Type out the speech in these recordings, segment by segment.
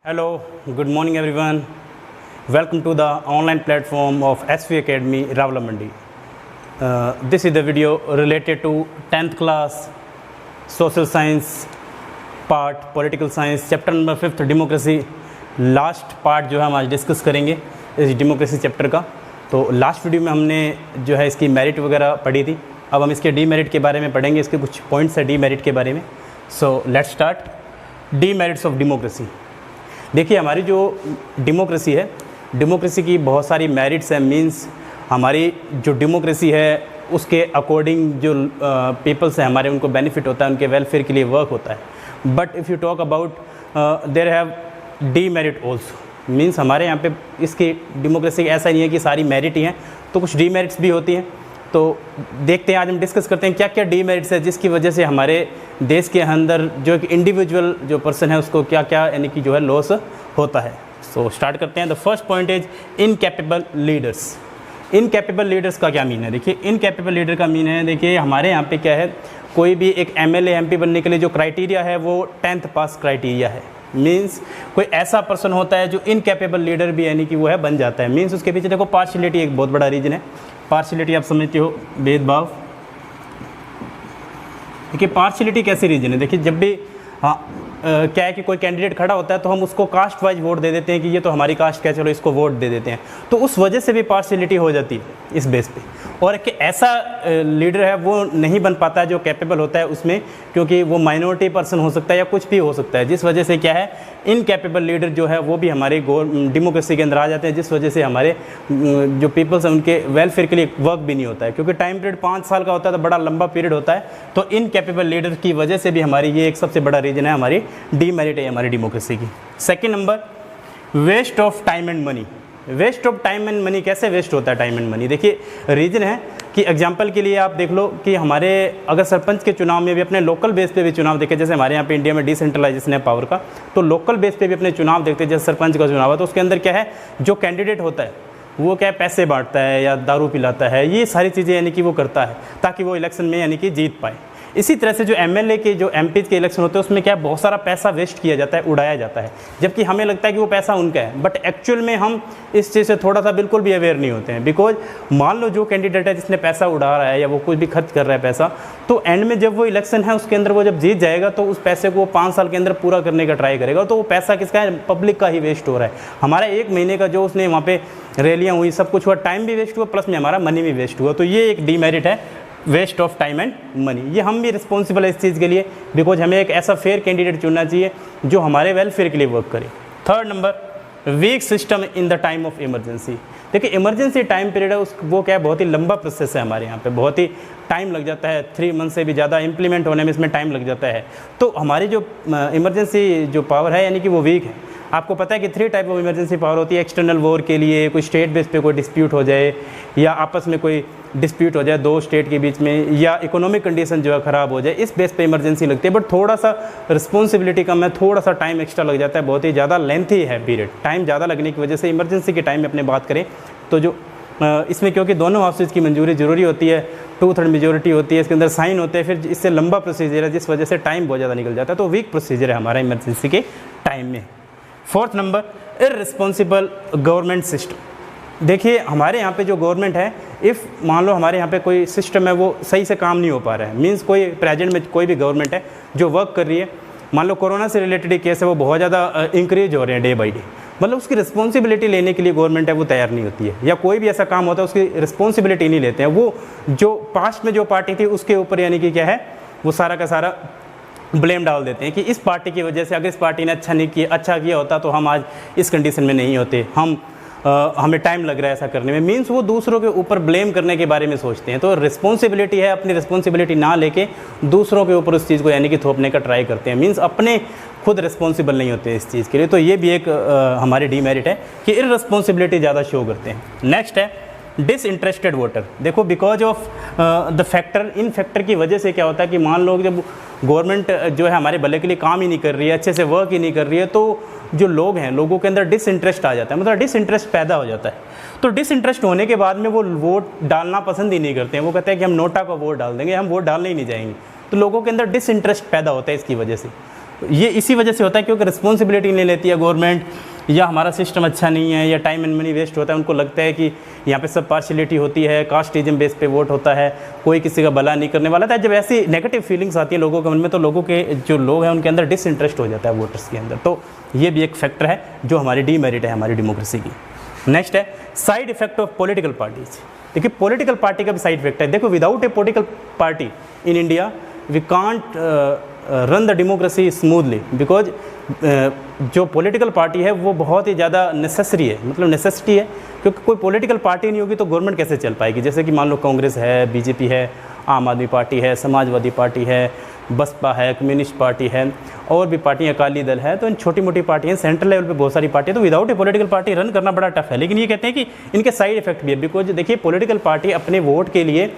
Hello, good morning everyone. Welcome to the online platform of SV Academy Rawalpindi. This is the video related to 10th class social science part, political science, chapter number 5th democracy. Last part जो है हम आज discuss करेंगे इस democracy chapter का। तो last video में हमने जो है इसकी मेरिट वगैरह पढ़ी थी। अब हम इसके डीमेरिट के बारे में पढ़ेंगे, इसके कुछ पॉइंट्स है डीमेरिट के बारे में। So let's start. Demerits of democracy. देखिए हमारी जो डेमोक्रेसी है, डेमोक्रेसी की बहुत सारी मेरिट्स हैं। मींस हमारी जो डेमोक्रेसी है उसके अकॉर्डिंग जो पीपल्स हैं हमारे, उनको बेनिफिट होता है, उनके वेलफेयर के लिए वर्क होता है। But if you talk about their have demerit also. Means हमारे यहाँ पे इसकी डेमोक्रेसी ऐसा नहीं है कि सारी मेरिट ही हैं, तो कुछ डीमेरिट्स भी होती हैं। तो देखते हैं, आज हम डिस्कस करते हैं क्या क्या डीमेरिट्स है जिसकी वजह से हमारे देश के अंदर जो एक इंडिविजुअल जो पर्सन है उसको क्या क्या यानी कि जो है लॉस होता है। सो स्टार्ट करते हैं। The first point is incapable leaders. Incapable leaders का क्या मीन है? देखिए इनकैपेबल लीडर का मीन है, देखिए हमारे यहाँ पे क्या है, कोई भी एक एमएलए एमपी बनने के लिए जो क्राइटेरिया है वो 10th पास क्राइटेरिया है। मींस कोई ऐसा पर्सन होता है जो इनकैपेबल लीडर भी यानी कि वो है बन जाता है। मींस उसके पीछे देखो पार्शियलिटी एक बहुत बड़ा रीजन है। पार्शियलिटी आप समझते हो, भेदभाव। देखिए पार्शियलिटी कैसी रीजन है? देखिए जब भी क्या है कि कोई कैंडिडेट खड़ा होता है तो हम उसको कास्ट वाइज वोट दे देते हैं कि ये तो हमारी कास्ट का है, चलो इसको वोट दे देते हैं। तो उस वजह से भी पार्शियलिटी हो जाती है इस बेस पे। और एक ऐसा लीडर है वो नहीं बन पाता है जो कैपेबल होता है उसमें, क्योंकि वो माइनॉरिटी पर्सन हो सकता है या कुछ भी हो सकता है, जिस वजह से क्या है इनकैपेबल लीडर जो है वो भी हमारे डेमोक्रेसी के अंदर आ जाते हैं, जिस वजह से हमारे जो पीपल्स हैं उनके वेलफेयर के लिए वर्क भी नहीं होता है। क्योंकि टाइम पीरियड 5 साल का होता है तो बड़ा लंबा पीरियड होता है। तो इनकैपेबल लीडर की वजह से भी हमारी ये एक सबसे बड़ा रीजन है, हमारी डीमेरिट है हमारी डेमोक्रेसी की। Second number, waste of time and money. Waste of time and money कैसे वेस्ट होता है टाइम एंड मनी? देखिए रीजन है कि एग्जांपल के लिए आप देख लो कि हमारे अगर सरपंच के चुनाव में भी अपने लोकल बेस पे भी चुनाव देखें, जैसे हमारे यहाँ पे इंडिया में डिसेंट्रलाइजेशन है पावर का, तो लोकल बेस पे भी अपने चुनाव देखते हैं। जैसे सरपंच का चुनाव है तो उसके अंदर क्या है, जो कैंडिडेट होता है वो क्या है, पैसे बांटता है या दारू पिलाता है, ये सारी चीज़ें यानी कि वो करता है ताकि वो इलेक्शन में यानी कि जीत पाए। इसी तरह से जो एमएलए के जो एमपी के इलेक्शन होते हैं उसमें क्या बहुत सारा पैसा वेस्ट किया जाता है, उड़ाया जाता है, जबकि हमें लगता है कि वो पैसा उनका है। बट एक्चुअल में हम इस चीज़ से थोड़ा सा बिल्कुल भी अवेयर नहीं होते हैं। बिकॉज मान लो जो कैंडिडेट है जिसने पैसा उड़ा रहा है या वो कुछ भी खर्च कर रहा है पैसा, तो एंड में जब वो इलेक्शन है उसके अंदर वो जब जीत जाएगा तो उस पैसे को 5 साल के अंदर पूरा करने का ट्राई करेगा। तो वो पैसा किसका है? पब्लिक का ही वेस्ट हो रहा है। हमारा 1 महीने का जो उसने वहाँ पे रैलियाँ हुई, सब कुछ हुआ, टाइम भी वेस्ट हुआ, प्लस में हमारा मनी भी वेस्ट हुआ। तो ये एक डीमेरिट है, waste of time and money. ये हम भी रिस्पॉन्सिबल है इस चीज़ के लिए, बिकॉज हमें एक ऐसा फेयर कैंडिडेट चुनना चाहिए जो हमारे वेलफेयर के लिए वर्क करे। Third number, weak system in the time of emergency. देखिए इमरजेंसी टाइम पीरियड है वो क्या है, बहुत ही लंबा प्रोसेस है हमारे यहाँ पे, बहुत ही टाइम लग जाता है, 3 मंथ से भी ज़्यादा इम्प्लीमेंट होने में इसमें टाइम लग जाता है। तो हमारी जो इमरजेंसी जो पावर है यानी कि वो वीक है। आपको पता है कि 3 टाइप ऑफ इमरजेंसी पावर होती है। एक्सटर्नल वॉर के लिए, कोई स्टेट बेस पे कोई डिस्प्यूट हो जाए या आपस में कोई डिस्प्यूट हो जाए 2 स्टेट के बीच में, या इकोनॉमिक कंडीशन जो है ख़राब हो जाए, इस बेस पे इमरजेंसी लगती है। बट थोड़ा सा रिस्पॉन्सिबिलिटी कम है, थोड़ा सा टाइम एक्स्ट्रा लग जाता है, बहुत ही ज़्यादा लेंथी है पीरियड। टाइम ज़्यादा लगने की वजह से इमरजेंसी के टाइम में अपने बात करें तो जो इसमें क्योंकि दोनों हाउसेज की मंजूरी ज़रूरी होती है, 2/3 मेजोरिटी होती है, इसके अंदर साइन होते हैं, फिर इससे लंबा प्रोसीजर है जिस वजह से टाइम बहुत ज़्यादा निकल जाता है। तो वीक प्रोसीजर है हमारा इमरजेंसी के टाइम में। Fourth number, irresponsible government system. देखिए हमारे यहाँ पे जो गवर्नमेंट है, इफ़ मान लो हमारे यहाँ पे कोई सिस्टम है वो सही से काम नहीं हो पा रहा है, मींस कोई प्रेजेंट में कोई भी गवर्नमेंट है जो वर्क कर रही है, मान लो कोरोना से रिलेटेड केस है वो बहुत ज़्यादा इंक्रीज हो रहे हैं डे बाई डे, मतलब उसकी रिस्पॉन्सिबिलिटी लेने के लिए गवर्नमेंट है वो तैयार नहीं होती है, या कोई भी ऐसा काम होता है उसकी रिस्पॉन्सिबिलिटी नहीं लेते हैं। वो जो पास्ट में जो पार्टी थी उसके ऊपर यानी कि क्या है, वो सारा का सारा ब्लेम डाल देते हैं कि इस पार्टी की वजह से, अगर इस पार्टी ने अच्छा किया होता तो हम आज इस कंडीशन में नहीं होते, हमें टाइम लग रहा है ऐसा करने में। मींस वो दूसरों के ऊपर ब्लेम करने के बारे में सोचते हैं। तो रिस्पॉन्सिबिलिटी है, अपनी रिस्पॉन्सिबिलिटी ना लेके दूसरों के ऊपर उस चीज़ को यानी कि थोपने का ट्राई करते हैं। मींस अपने खुद रिस्पॉन्सिबल नहीं होते इस चीज़ के लिए। तो ये भी एक हमारी डीमेरिट है कि इररिस्पॉन्सिबिलिटी ज़्यादा शो करते हैं। नेक्स्ट है डिसइंटरेस्टेड वोटर। देखो because of the factor, in factor की वजह से क्या होता है कि मान लो जब गवर्नमेंट जो है हमारे भले के लिए काम ही नहीं कर रही है, अच्छे से वर्क ही नहीं कर रही है, तो जो लोग हैं लोगों के अंदर डिसइंटरेस्ट आ जाता है, मतलब डिसइंटरेस्ट पैदा हो जाता है। तो डिसइंटरेस्ट होने के बाद में वो वोट डालना पसंद ही नहीं करते हैं। वो कहते हैं कि हम नोटा को वोट डाल देंगे, हम वोट डालने ही नहीं जाएंगे। तो लोगों के अंदर डिसइंटरेस्ट पैदा होता है इसकी वजह से। ये इसी वजह से होता है क्योंकि रिस्पॉन्सिबिलिटी नहीं लेती है गवर्नमेंट, या हमारा सिस्टम अच्छा नहीं है, या टाइम एंड मनी वेस्ट होता है। उनको लगता है कि यहाँ पे सब पार्शियलिटी होती है, कास्टिज्म बेस पे वोट होता है, कोई किसी का भला नहीं करने वाला था। जब ऐसी नेगेटिव फीलिंग्स आती है लोगों के मन में, तो लोगों के जो लोग हैं उनके अंदर डिसइंटरेस्ट हो जाता है वोटर्स के अंदर। तो ये भी एक फैक्टर है जो हमारी डीमेरिट है हमारी डेमोक्रेसी की। नेक्स्ट है side effect of political parties. देखिए पॉलिटिकल पार्टी का भी साइड इफेक्ट है। देखो without a political party in India we can't run the democracy smoothly, because जो पॉलिटिकल पार्टी है वो बहुत ही ज़्यादा नेसेसरी है, मतलब नेसेसिटी है, क्योंकि कोई पॉलिटिकल पार्टी नहीं होगी तो गवर्नमेंट कैसे चल पाएगी। जैसे कि मान लो कांग्रेस है, बीजेपी है, आम आदमी पार्टी है, समाजवादी पार्टी है, बसपा है, कम्युनिस्ट पार्टी है, और भी पार्टियाँ, अकाली दल है, तो इन छोटी मोटी पार्टियाँ, सेंट्रल लेवल पे बहुत सारी पार्टियाँ, तो without a political party run करना बड़ा टफ है। लेकिन ये कहते हैं कि इनके साइड इफेक्ट भी है, बिकॉज देखिए पॉलिटिकल पार्टी अपने वोट के लिए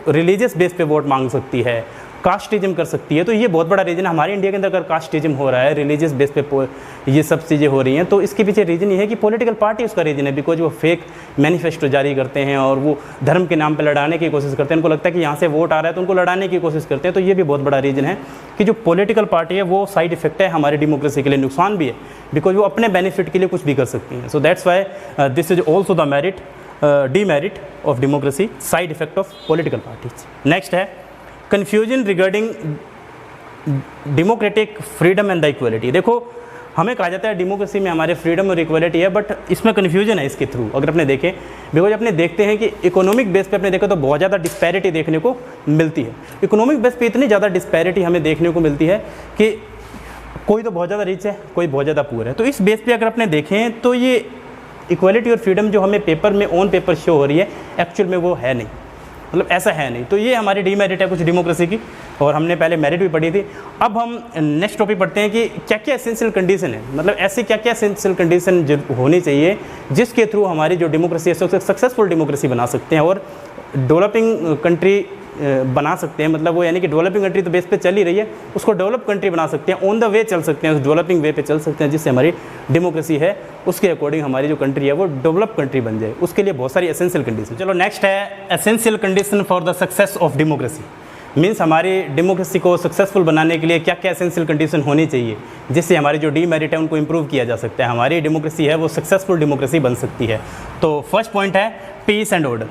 रिलीजियस बेस पे वोट मांग सकती है, कास्टिज्म कर सकती है। तो ये बहुत बड़ा रीज़न है हमारे इंडिया के अंदर अगर कास्टिज्म हो रहा है, रिलीजियस बेस पे ये सब चीज़ें हो रही हैं, तो इसके पीछे रीज़न ये है कि पॉलिटिकल पार्टी उसका रीज़न है, बिकॉज वो फेक मैनिफेस्टो जारी करते हैं और वो धर्म के नाम पे लड़ाने की कोशिश करते हैं। उनको लगता है कि यहाँ से वोट आ रहा है तो उनको लड़ाने की कोशिश करते हैं। तो ये भी बहुत बड़ा रीज़न है कि जो पॉलिटिकल पार्टी है वो साइड इफेक्ट है हमारी डेमोक्रेसी के लिए, नुकसान भी है, बिकॉज वो अपने बेनिफिट के लिए कुछ भी कर सकती हैं। So that's why this is also the merit demerit of democracy, side effect of political parties. Next है confusion regarding democratic freedom and the equality. देखो हमें कहा जाता है डेमोक्रेसी में हमारे फ्रीडम और इक्वलिटी है, बट इसमें कन्फ्यूजन है इसके थ्रू। अगर अपने देखें, बिकॉज अपने देखते हैं कि इकोनॉमिक बेस पे अपने देखें तो बहुत ज़्यादा डिस्पैरिटी देखने को मिलती है। इकोनॉमिक बेस पे इतनी ज़्यादा डिस्पैरिटी हमें देखने को मिलती है कि कोई तो बहुत ज़्यादा रिच है, कोई बहुत ज़्यादा पुअर है। तो इस बेस पे अगर अपने देखें तो ये इक्वलिटी और फ्रीडम जो हमें पेपर में ऑन पेपर शो हो रही है, एक्चुअल में वो है नहीं, मतलब ऐसा है नहीं। तो ये हमारी डीमेरिट है कुछ डेमोक्रेसी की, और हमने पहले मेरिट भी पढ़ी थी। अब हम नेक्स्ट टॉपिक पढ़ते हैं कि क्या क्या एसेंशियल कंडीशन है, मतलब ऐसी क्या क्या एसेंशियल कंडीशन होनी चाहिए जिसके थ्रू हमारी जो डेमोक्रेसी है सक्सेसफुल डेमोक्रेसी बना सकते हैं और डेवलपिंग कंट्री बना सकते हैं। मतलब वो यानी कि डेवलपिंग कंट्री तो बेस पे चल ही रही है, उसको डेवलप कंट्री बना सकते हैं, ऑन द वे चल सकते हैं, उस डेवलपिंग वे पे चल सकते हैं, जिससे हमारी डेमोक्रेसी है उसके अकॉर्डिंग हमारी जो कंट्री है वो डेवलप कंट्री बन जाए। उसके लिए बहुत सारी एसेंशियल कंडीशन। चलो नेक्स्ट है essential condition for the success of democracy. Means हमारी डेमोक्रेसी को सक्सेसफुल बनाने के लिए क्या क्या एसेंशियल कंडीशन होनी चाहिए जिससे हमारी जो डीमेरिट है उनको इंप्रूव किया जा सकता है, हमारी डेमोक्रेसी है वो सक्सेसफुल डेमोक्रेसी बन सकती है। तो फर्स्ट पॉइंट है पीस एंड ऑर्डर।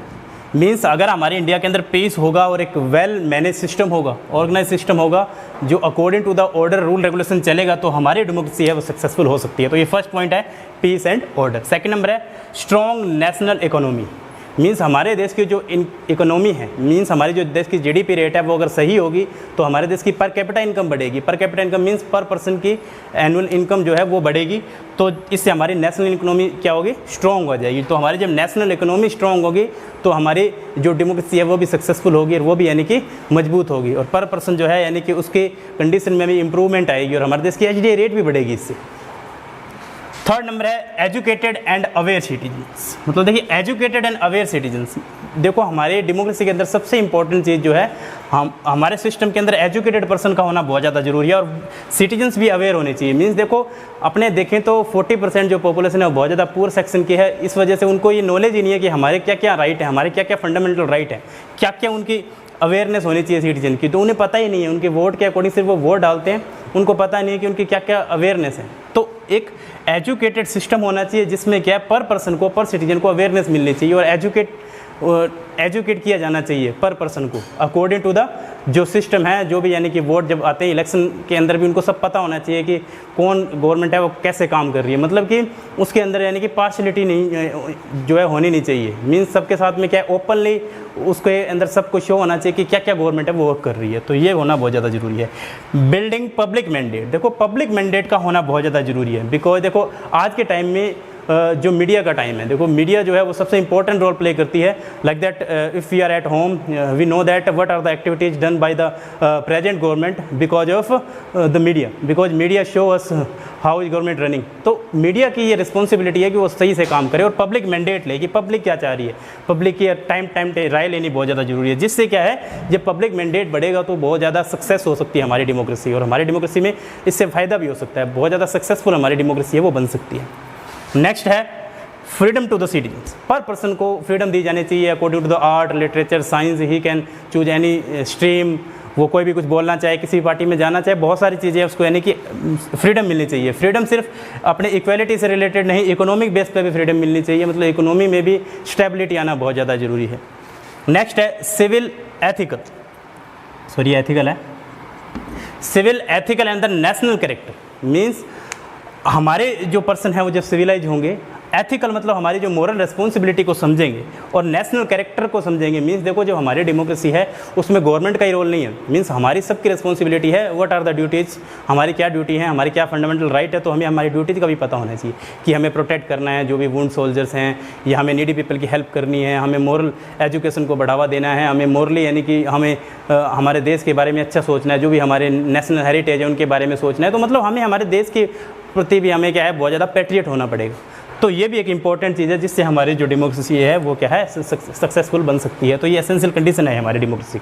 मीन्स अगर हमारे इंडिया के अंदर पीस होगा और एक वेल मैनेज सिस्टम होगा, ऑर्गेनाइज सिस्टम होगा जो according to the order rule regulation चलेगा, तो हमारी डेमोक्रेसी है वो सक्सेसफुल हो सकती है। तो ये फर्स्ट पॉइंट है peace and order. Second number है स्ट्रॉन्ग नेशनल इकोनॉमी। मीन्स हमारे देश की जो इकोनॉमी है, मीन्स हमारी जो देश की जीडीपी रेट है वो अगर सही होगी तो हमारे देश की पर कैपिटा इनकम बढ़ेगी। पर कैपिटा इनकम मीन्स पर पर्सन की एनुअल इनकम जो है वो बढ़ेगी, तो इससे हमारी नेशनल इकोनॉमी क्या होगी, स्ट्रॉन्ग हो जाएगी। तो हमारी जब नेशनल इकोनॉमी स्ट्रॉन्ग होगी तो हमारी जो डेमोक्रेसी है वो भी सक्सेसफुल होगी और वो भी यानी कि मजबूत होगी, और पर पर्सन जो है यानी कि उसके कंडीशन में भी इंप्रूवमेंट आएगी और हमारे देश की एचडीआई रेट भी बढ़ेगी इससे। थर्ड नंबर है एजुकेटेड एंड अवेयर सिटीजन्स। मतलब देखिए एजुकेटेड एंड अवेयर सिटीजन्स, देखो हमारे डेमोक्रेसी के अंदर सबसे इंपॉर्टेंट चीज़ जो है हमारे सिस्टम के अंदर एजुकेटेड पर्सन का होना बहुत ज़्यादा जरूरी है और सिटीजन्स भी अवेयर होने चाहिए। मीन्स देखो अपने देखें तो 40% जो पॉपुलेशन है वो बहुत ज़्यादा पुअर सेक्शन की है, इस वजह से उनको ये नॉलेज ही नहीं है कि हमारे क्या क्या राइट है, हमारे क्या क्या फंडामेंटल राइट है, क्या क्या उनकी अवेयरनेस होनी चाहिए सिटीजन की, तो उन्हें पता ही नहीं है। उनके वोट के अकॉर्डिंग सिर्फ वो वोट डालते हैं, उनको पता नहीं है कि उनकी क्या क्या अवेयरनेस है। तो एक एजुकेटेड सिस्टम होना चाहिए जिसमें क्या पर पर्सन को, पर सिटीजन को अवेयरनेस मिलनी चाहिए और एजुकेट किया जाना चाहिए पर पर्सन को अकॉर्डिंग टू द जो सिस्टम है, जो भी यानी कि वोट जब आते हैं इलेक्शन के अंदर भी उनको सब पता होना चाहिए कि कौन गवर्नमेंट है वो कैसे काम कर रही है। मतलब कि उसके अंदर यानी कि पार्शलिटी नहीं जो है होनी नहीं चाहिए। मीन्स सबके साथ में क्या है ओपनली उसके अंदर सबको शो होना चाहिए कि क्या क्या गवर्नमेंट है वो वर्क कर रही है। तो ये होना बहुत ज़्यादा ज़रूरी है। बिल्डिंग पब्लिक मैंडेट, देखो पब्लिक मैंडेट का होना बहुत ज़्यादा ज़रूरी है, बिकॉज देखो आज के टाइम में जो मीडिया का टाइम है, देखो मीडिया जो है वो सबसे इंपॉर्टेंट रोल प्ले करती है। Like that if we are at home we know that what are the activities done by the present government because of the media, because media show us how is government running. तो media की ये responsibility है कि वो सही से काम करे और पब्लिक मैंडेट ले कि पब्लिक क्या चाह रही है, पब्लिक की टाइम राय लेनी बहुत ज़्यादा जरूरी है, जिससे क्या है जब पब्लिक मैंडेट बढ़ेगा तो बहुत ज़्यादा सक्सेस हो सकती है हमारी डेमोक्रेसी और हमारी डेमोक्रेसी में इससे फ़ायदा भी हो सकता है, बहुत ज़्यादा सक्सेसफुल हमारी डेमोक्रेसी है वो बन सकती है। नेक्स्ट है फ्रीडम टू द सिटीजन्स, पर पर्सन को फ्रीडम दी जानी चाहिए according to the art, literature, science, he can choose any stream वो कोई भी कुछ बोलना चाहे, किसी भी पार्टी में जाना चाहे, बहुत सारी चीज़ें उसको यानी कि फ्रीडम मिलनी चाहिए। फ्रीडम सिर्फ अपने इक्वालिटी से रिलेटेड नहीं, इकोनॉमिक बेस पे भी फ्रीडम मिलनी चाहिए, मतलब इकोनॉमी में भी स्टेबिलिटी आना बहुत ज़्यादा ज़रूरी है। नेक्स्ट है सिविल एथिकल, सॉरी एथिकल है, civil ethical and the national character. Means हमारे जो पर्सन है वो जब सिविलाइज होंगे, एथिकल मतलब हमारी जो मोरल रिस्पॉन्सिबिलिटी को समझेंगे और नेशनल कैरेक्टर को समझेंगे। मीन्स देखो जो हमारी डेमोक्रेसी है उसमें गवर्नमेंट का ही रोल नहीं है, मीन्स हमारी सबकी रिस्पॉन्सिबिलिटी है। व्हाट आर द ड्यूटीज़, हमारी क्या ड्यूटी है, हमारी क्या फंडामेंटल राइट है, तो हमें हमारी ड्यूटीज़ का भी पता होना चाहिए कि हमें प्रोटेक्ट करना है जो भी वुंड सोल्जर्स हैं, या हमें नीडी पीपल की हेल्प करनी है, हमें मोरल एजुकेशन को बढ़ावा देना है, हमें मोरली यानी कि हमें हमारे देश के बारे में अच्छा सोचना है, जो भी हमारे नेशनल हेरिटेज है उनके बारे में सोचना है। तो मतलब हमें हमारे देश के प्रति भी हमें क्या है बहुत ज़्यादा पैट्रियट होना पड़ेगा। तो ये भी एक इंपॉर्टेंट चीज़ है जिससे हमारी जो डेमोक्रेसी है वो क्या है सक्सेसफुल बन सकती है। तो ये एसेंशियल कंडीशन है हमारी डेमोक्रेसी।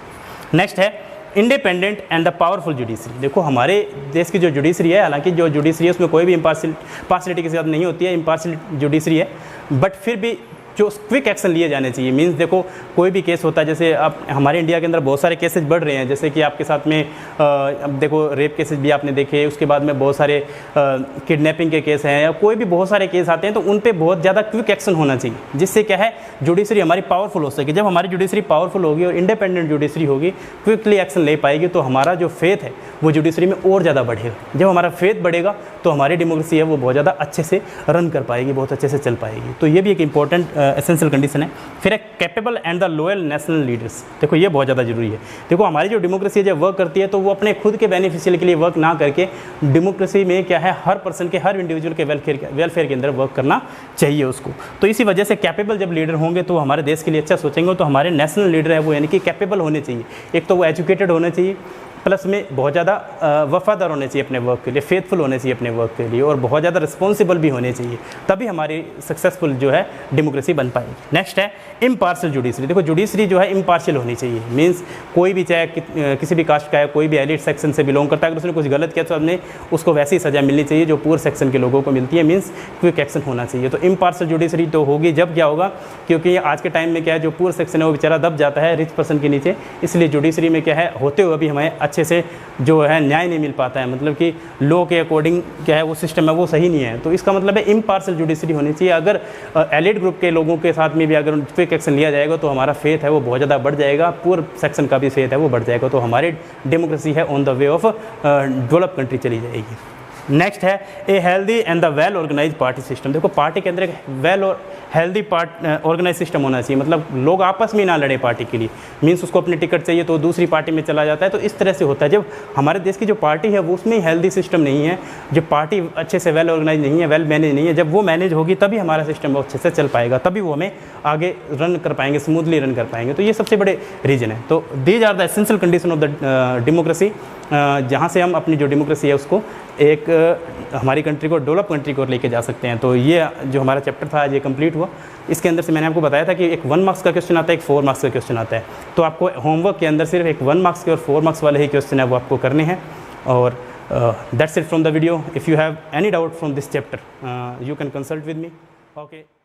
नेक्स्ट है independent and the powerful judiciary. देखो हमारे देश की जो जुडिशरी है, हालांकि जो जुडिशरी है उसमें कोई भी पार्शियलिटी के साथ नहीं होती है, इम्पार्शियल जुडिशरी है, बट फिर भी जो क्विक एक्शन लिए जाने चाहिए। मीन्स देखो कोई भी केस होता है, जैसे अब हमारे इंडिया के अंदर बहुत सारे केसेस बढ़ रहे हैं, जैसे कि आपके साथ में अब देखो रेप केसेस भी आपने देखे, उसके बाद में बहुत सारे किडनैपिंग के केस हैं, या कोई भी बहुत सारे केस आते हैं, तो उन पे बहुत ज़्यादा क्विक एक्शन होना चाहिए, जिससे क्या है जुडिशरी हमारी पावरफुल हो सके। जब हमारी जुडिशरी पावरफुल होगी और इंडिपेंडेंट जुडिशरी होगी, क्विकली एक्शन ले पाएगी, तो हमारा जो फेथ है वो जुडिशरी में और ज़्यादा बढ़ेगा। जब हमारा फेथ बढ़ेगा तो हमारी डेमोक्रेसी है वो बहुत ज़्यादा अच्छे से रन कर पाएगी, बहुत अच्छे से चल पाएगी। तो ये भी एक इंपॉर्टेंट एसेंशियल कंडीशन है। फिर एक capable and the loyal national leaders. देखो ये बहुत ज़्यादा जरूरी है। देखो हमारी जो डेमोक्रेसी जब वर्क करती है तो वो अपने खुद के बेनिफिशियल के लिए वर्क ना करके, डेमोक्रेसी में क्या है हर पर्सन के, हर इंडिविजुअल के वेलफेयर के अंदर वर्क करना चाहिए उसको। तो इसी वजह से कैपेबल जब लीडर होंगे तो हमारे देश के लिए अच्छा सोचेंगे। तो हमारे नेशनल लीडर है वो यानी कि कैपेबल होने चाहिए। एक तो वो एजुकेटेड होने चाहिए, प्लस में बहुत ज़्यादा वफादार होने चाहिए अपने वर्क के लिए, फेथफुल होने चाहिए अपने वर्क के लिए, और बहुत ज़्यादा रिस्पॉन्सिबल भी होने चाहिए, तभी हमारी सक्सेसफुल जो है डेमोक्रेसी बन पाएगी। नेक्स्ट है इम्पार्शियल जुडिशरी। देखो जुडिशरी जो है इम्पार्शियल होनी चाहिए। मीन्स कोई भी चाहे किसी भी कास्ट का है, कोई भी एलिट सेक्शन से बिलोंग करता है, अगर उसने कुछ गलत किया तो हमने उसको वैसी ही सज़ा मिलनी चाहिए जो पुअर सेक्शन के लोगों को मिलती है। मीन्स क्विक एक्शन होना चाहिए। तो इम्पार्शियल जुडिशरी तो होगी जब क्या होगा, क्योंकि आज के टाइम में क्या है जो पुअर सेक्शन है वो बेचारा दब जाता है रिच पर्सन के नीचे, इसलिए जुडिशरी में क्या है होते हुए भी हमें अच्छे से जो है न्याय नहीं मिल पाता है। मतलब कि लॉ के अकॉर्डिंग क्या है वो सिस्टम है वो सही नहीं है। तो इसका मतलब है इम्पार्शियल जुडिशरी होनी चाहिए। अगर एलिट ग्रुप के लोगों के साथ में भी अगर क्विक एक्शन लिया जाएगा तो हमारा फेथ है वो बहुत ज़्यादा बढ़ जाएगा, पुअर सेक्शन का भी फेथ है वो बढ़ जाएगा। तो हमारी डेमोक्रेसी है on the way of develop country चली जाएगी। नेक्स्ट है a healthy and the well organise party system. देखो पार्टी के अंदर एक वेल और हेल्दी ऑर्गेनाइज सिस्टम होना चाहिए। मतलब लोग आपस में ना लड़े पार्टी के लिए। मीन्स उसको अपनी टिकट चाहिए तो दूसरी पार्टी में चला जाता है। तो इस तरह से होता है। जब हमारे देश की जो पार्टी है वो उसमें हेल्दी सिस्टम नहीं है, जब पार्टी अच्छे से वेल ऑर्गेनाइज नहीं है, वेल मैनेज नहीं है, जब वो मैनेज होगी तभी हमारा सिस्टम अच्छे से चल पाएगा, तभी वो हमें आगे रन कर पाएंगे, स्मूथली रन कर पाएंगे। तो ये सबसे बड़े रीजन है। तो these are the essential condition of the democracy, जहाँ से हम अपनी जो डेमोक्रेसी है उसको एक हमारी कंट्री को डेवलप कंट्री को लेके जा सकते हैं। तो ये जो हमारा चैप्टर था आज ये कंप्लीट हुआ। इसके अंदर से मैंने आपको बताया था कि एक 1 मार्क्स का क्वेश्चन आता है, एक 4 मार्क्स का क्वेश्चन आता है। तो आपको होमवर्क के अंदर सिर्फ एक 1 मार्क्स के और 4 मार्क्स वाले ही क्वेश्चन है वो आपको करने हैं। और that's it from the video. If you have any doubt from this chapter you can consult with me. Okay.